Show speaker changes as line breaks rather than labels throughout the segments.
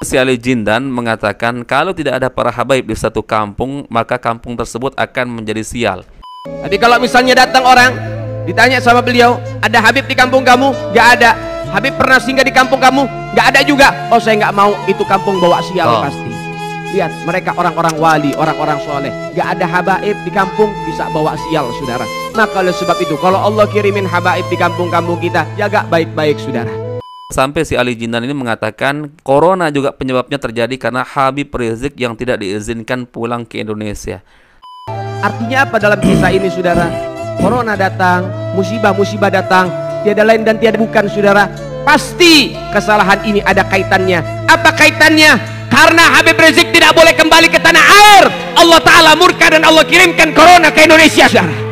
Si Ali Jindan mengatakan kalau tidak ada para habaib di satu kampung, maka kampung tersebut akan menjadi sial.
Tapi kalau misalnya datang orang, ditanya sama beliau, ada Habib di kampung kamu? Gak ada. Habib pernah singgah di kampung kamu? Gak ada juga. Oh, saya nggak mau, itu kampung bawa sial pasti. Lihat, mereka orang-orang wali, orang-orang soleh. Gak ada habaib di kampung bisa bawa sial, saudara. Maka oleh sebab itu, kalau Allah kirimin habaib di kampung-kampung kita, jaga baik-baik, saudara.
Sampai si Ali Jindan ini mengatakan corona juga penyebabnya terjadi karena Habib Rizik yang tidak diizinkan pulang ke Indonesia.
Artinya apa dalam kisah ini, saudara? Corona datang, musibah-musibah datang, tiada lain dan tiada bukan, saudara. Pasti kesalahan ini ada kaitannya. Apa kaitannya? Karena Habib Rizik tidak boleh kembali ke tanah air, Allah Ta'ala murka dan Allah kirimkan corona ke Indonesia, saudara.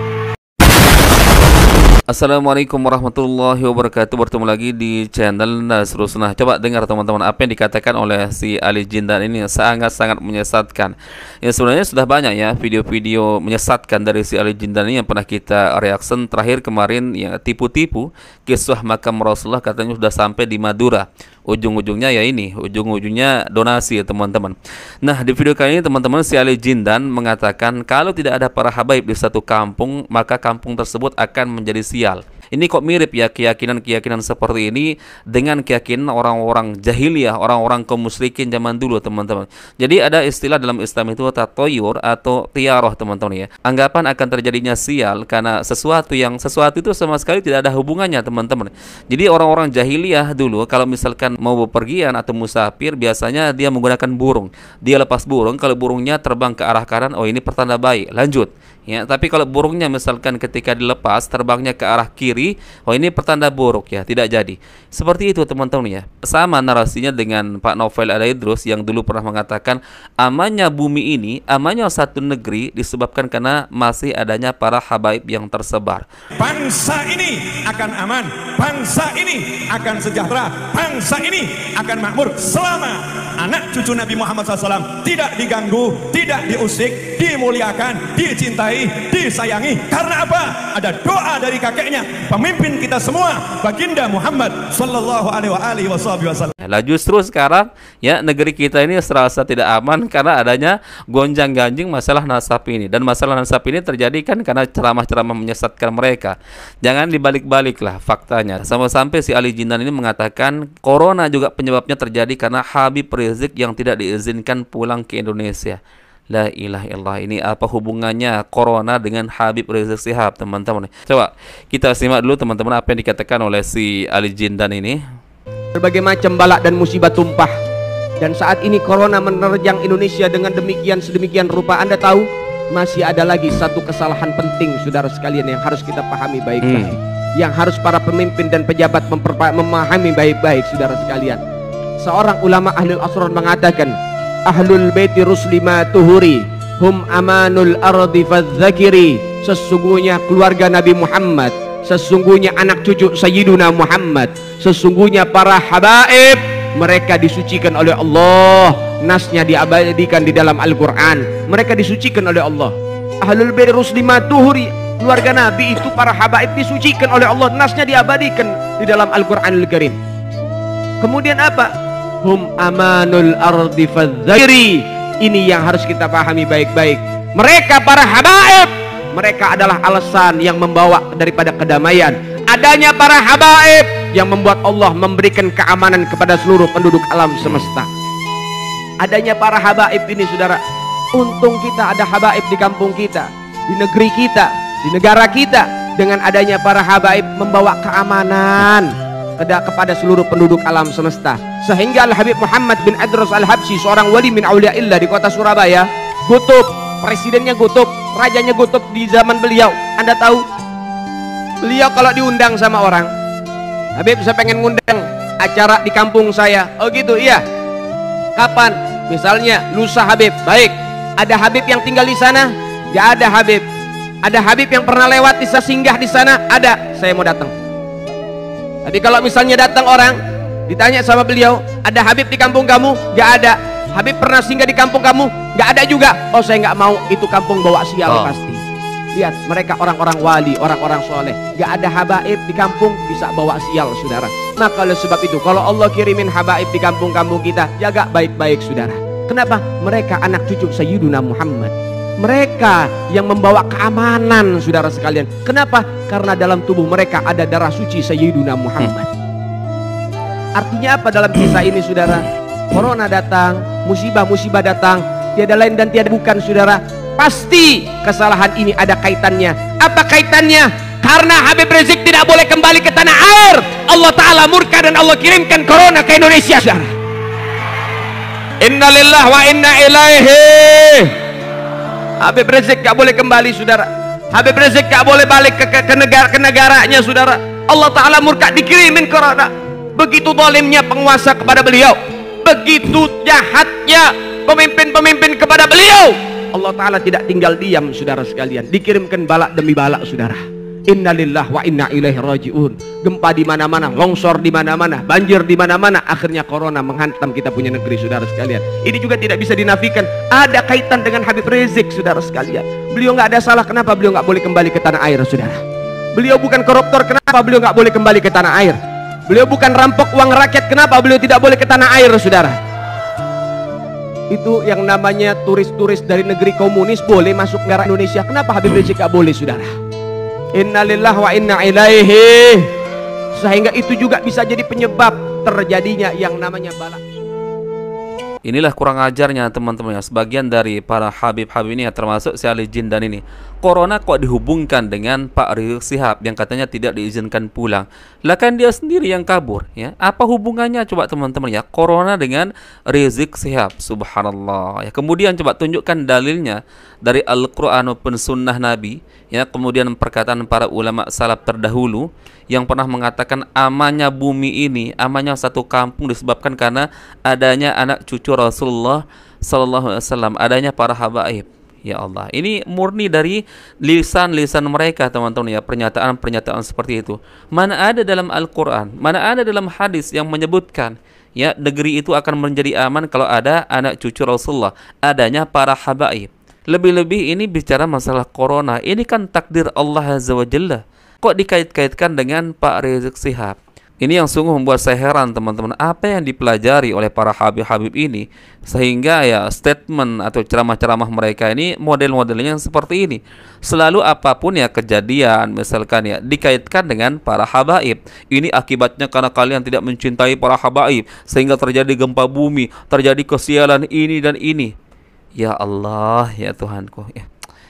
Assalamualaikum warahmatullahi wabarakatuh. Bertemu lagi di channel Nasrul Sunnah. Coba dengar teman-teman apa yang dikatakan oleh si Ali Jindan ini, sangat-sangat menyesatkan. Ya sebenarnya sudah banyak ya video-video menyesatkan dari si Ali Jindan ini yang pernah kita reaction. Terakhir kemarin ya tipu-tipu kisah makam Rasulullah, katanya sudah sampai di Madura. Ujung-ujungnya ya ini, ujung-ujungnya donasi ya teman-teman. Nah di video kali ini teman-teman, si Ali Jindan mengatakan kalau tidak ada para habaib di satu kampung, maka kampung tersebut akan menjadi sial. Ini kok mirip ya keyakinan-keyakinan seperti ini dengan keyakinan orang-orang jahiliyah, orang-orang kaum musyrikin zaman dulu teman-teman. Jadi ada istilah dalam Islam itu tatoyur atau tiaroh teman-teman ya. Anggapan akan terjadinya sial karena sesuatu itu sama sekali tidak ada hubungannya teman-teman. Jadi orang-orang jahiliyah dulu kalau misalkan mau bepergian atau musafir, biasanya dia menggunakan burung. Dia lepas burung, kalau burungnya terbang ke arah kanan, oh ini pertanda baik, lanjut. Ya, tapi kalau burungnya misalkan ketika dilepas terbangnya ke arah kiri, oh ini pertanda buruk ya, tidak jadi. Seperti itu teman-teman ya. Sama narasinya dengan Pak Novel Al-Idrus yang dulu pernah mengatakan amannya bumi ini, amannya satu negeri disebabkan karena masih adanya para habaib yang tersebar.
Bangsa ini akan aman, bangsa ini akan sejahtera, bangsa ini akan makmur selama anak cucu Nabi Muhammad SAW tidak diganggu, tidak diusik, dimuliakan, dicintai, disayangi. Karena apa? Ada doa dari kakeknya, pemimpin kita semua, baginda Muhammad sallallahu alaihi wasallam.
Lah justru sekarang ya negeri kita ini serasa tidak aman karena adanya gonjang-ganjing masalah nasab ini, dan masalah nasab ini terjadi kan karena ceramah-ceramah menyesatkan mereka. Jangan dibalik-balik lah faktanya. Sampai si Ali Jindan ini mengatakan corona juga penyebabnya terjadi karena Habib Rizik yang tidak diizinkan pulang ke Indonesia. La ilaha illallah, ini apa hubungannya corona dengan Habib Rizik Syihab teman-teman? Coba kita simak dulu teman-teman apa yang dikatakan oleh si Ali Jindan ini.
Berbagai macam balak dan musibah tumpah, dan saat ini corona menerjang Indonesia dengan sedemikian rupa. Anda tahu masih ada lagi satu kesalahan penting saudara sekalian yang harus kita pahami baik-baik, yang harus para pemimpin dan pejabat memahami baik-baik saudara sekalian. Seorang ulama ahlul asrar mengatakan, Ahlul baiti ruslima tuhuri hum amanul ardi fadzakiri. Sesungguhnya keluarga Nabi Muhammad, sesungguhnya anak cucu Sayyiduna Muhammad, sesungguhnya para habaib, mereka disucikan oleh Allah. Nasnya diabadikan di dalam Al-Quran, mereka disucikan oleh Allah. Ahlul baiti ruslima tuhuri, keluarga Nabi itu para habaib disucikan oleh Allah. Nasnya diabadikan di dalam Al-Quranul Karim. Kemudian apa? Hum amanul ardi fadzakiri. Ini yang harus kita pahami baik-baik. Mereka para habaib, mereka adalah alasan yang membawa daripada kedamaian. Adanya para habaib yang membuat Allah memberikan keamanan kepada seluruh penduduk alam semesta. Adanya para habaib ini saudara, untung kita ada habaib di kampung kita, di negeri kita, di negara kita. Dengan adanya para habaib membawa keamanan kepada seluruh penduduk alam semesta. Sehingga Al-Habib Muhammad bin Idrus Al-Habsyi, seorang wali min auliaillah di kota Surabaya, Gutub, presidennya Gutub, rajanya Gutub di zaman beliau. Anda tahu, beliau kalau diundang sama orang, Habib saya pengen ngundang acara di kampung saya. Oh gitu, iya. Kapan? Misalnya lusa Habib. Baik. Ada Habib yang tinggal di sana? Gak ada Habib. Ada Habib yang pernah lewat bisa singgah di sana? Ada. Saya mau datang. Tapi kalau misalnya datang orang, ditanya sama beliau, ada Habib di kampung kamu? Gak ada. Habib pernah singgah di kampung kamu? Gak ada juga. Oh saya nggak mau, itu kampung bawa sial pasti. Lihat, mereka orang-orang wali, orang-orang soleh. Gak ada habaib di kampung bisa bawa sial saudara. Maka oleh sebab itu, kalau Allah kirimin habaib di kampung-kampung kita, jaga baik-baik saudara. Kenapa? Mereka anak cucu Sayyiduna Muhammad. Mereka yang membawa keamanan saudara sekalian. Kenapa? Karena dalam tubuh mereka ada darah suci Sayyiduna Muhammad. Artinya apa dalam kisah ini saudara? Corona datang, musibah-musibah datang, tiada lain dan tiada bukan saudara, pasti kesalahan ini ada kaitannya. Apa kaitannya? Karena Habib Rizik tidak boleh kembali ke tanah air, Allah Ta'ala murka dan Allah kirimkan corona ke Indonesia saudara. Innalillah wa inna ilaihi. Habib Rizik gak boleh kembali saudara. Habib Rizik gak boleh balik ke negaranya saudara. Allah Ta'ala murka, dikirimin corona. Begitu zalimnya penguasa kepada beliau, begitu jahatnya pemimpin-pemimpin kepada beliau, Allah Ta'ala tidak tinggal diam saudara sekalian. Dikirimkan balak demi balak saudara. Innalillah wa inna ilaihi rajiun. Gempa di mana-mana, longsor di mana-mana, banjir di mana-mana, akhirnya corona menghantam kita punya negeri saudara sekalian. Ini juga tidak bisa dinafikan ada kaitan dengan Habib Rizik saudara sekalian. Beliau nggak ada salah, kenapa beliau nggak boleh kembali ke tanah air saudara? Beliau bukan koruptor, kenapa beliau nggak boleh kembali ke tanah air? Beliau bukan rampok uang rakyat, kenapa beliau tidak boleh ke tanah air saudara? Itu yang namanya turis-turis dari negeri komunis boleh masuk negara Indonesia, kenapa Habib Rizik nggak boleh saudara? Innalillah wa inna ilaihi. Sehingga itu juga bisa jadi penyebab terjadinya yang namanya balak.
Inilah kurang ajarnya teman-teman ya, sebagian dari para Habib-Habib ini ya, termasuk si Ali Jindan ini. Corona kok dihubungkan dengan Pak Rizik Syihab yang katanya tidak diizinkan pulang. Lah kan dia sendiri yang kabur ya. Apa hubungannya coba teman-teman ya, Corona dengan Rizik Syihab? Subhanallah ya. Kemudian coba tunjukkan dalilnya dari Al-Qur'an maupun sunnah Nabi ya, kemudian perkataan para ulama salaf terdahulu yang pernah mengatakan amannya bumi ini, amannya satu kampung disebabkan karena adanya anak cucu Rasulullah sallallahu alaihi wasallam, adanya para habaib. Ya Allah, ini murni dari lisan-lisan mereka teman-teman ya, pernyataan-pernyataan seperti itu. Mana ada dalam Al-Qur'an, mana ada dalam hadis yang menyebutkan ya negeri itu akan menjadi aman kalau ada anak cucu Rasulullah, adanya para habaib. Lebih-lebih ini bicara masalah corona, ini kan takdir Allah Azza wa Jalla. Kok dikait-kaitkan dengan Pak Rizik Syihab? Ini yang sungguh membuat saya heran teman-teman. Apa yang dipelajari oleh para Habib-Habib ini sehingga ya statement atau ceramah-ceramah mereka ini model-modelnya seperti ini. Selalu apapun ya kejadian misalkan ya dikaitkan dengan para habaib. Ini akibatnya karena kalian tidak mencintai para habaib sehingga terjadi gempa bumi, terjadi kesialan ini dan ini. Ya Allah, ya Tuhanku ya.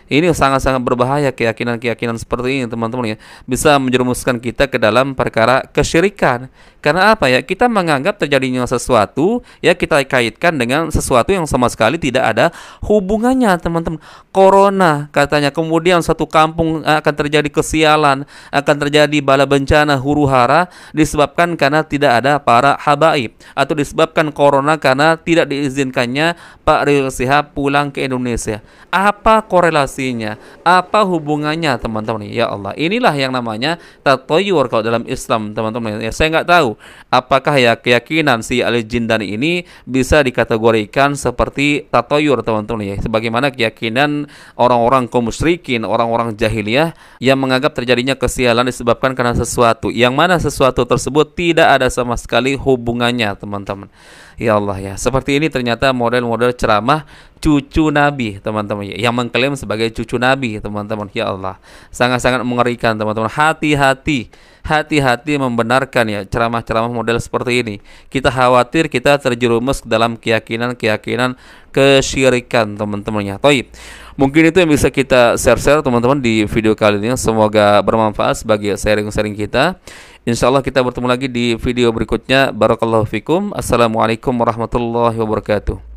Ini sangat-sangat berbahaya keyakinan-keyakinan seperti ini teman-teman ya. Bisa menjerumuskan kita ke dalam perkara kesyirikan. Karena apa ya? Kita menganggap terjadinya sesuatu ya kita kaitkan dengan sesuatu yang sama sekali tidak ada hubungannya teman-teman. Corona katanya, kemudian satu kampung akan terjadi kesialan, akan terjadi bala bencana huru-hara disebabkan karena tidak ada para habaib, atau disebabkan corona karena tidak diizinkannya Pak Rizik Syihab pulang ke Indonesia. Apa korelasinya? Apa hubungannya teman-teman? Ya Allah, inilah yang namanya tatoyur kalau dalam Islam teman-teman. Ya, saya nggak tahu apakah ya keyakinan si Ali Jindan ini bisa dikategorikan seperti tatoyur teman-teman ya, sebagaimana keyakinan orang-orang kaum musyrikin, orang-orang jahiliyah yang menganggap terjadinya kesialan disebabkan karena sesuatu yang mana sesuatu tersebut tidak ada sama sekali hubungannya teman-teman. Ya Allah ya, seperti ini ternyata model-model ceramah cucu Nabi teman-teman ya, yang mengklaim sebagai cucu Nabi teman-teman. Ya Allah, sangat-sangat mengerikan teman-teman. Hati-hati membenarkan ya ceramah-ceramah model seperti ini. Kita khawatir kita terjerumus dalam keyakinan-keyakinan kesyirikan teman-teman ya. Toib, mungkin itu yang bisa kita share-share teman-teman di video kali ini. Semoga bermanfaat sebagai sharing-sharing kita. Insyaallah kita bertemu lagi di video berikutnya. Barakallahu fikum. Assalamualaikum warahmatullahi wabarakatuh.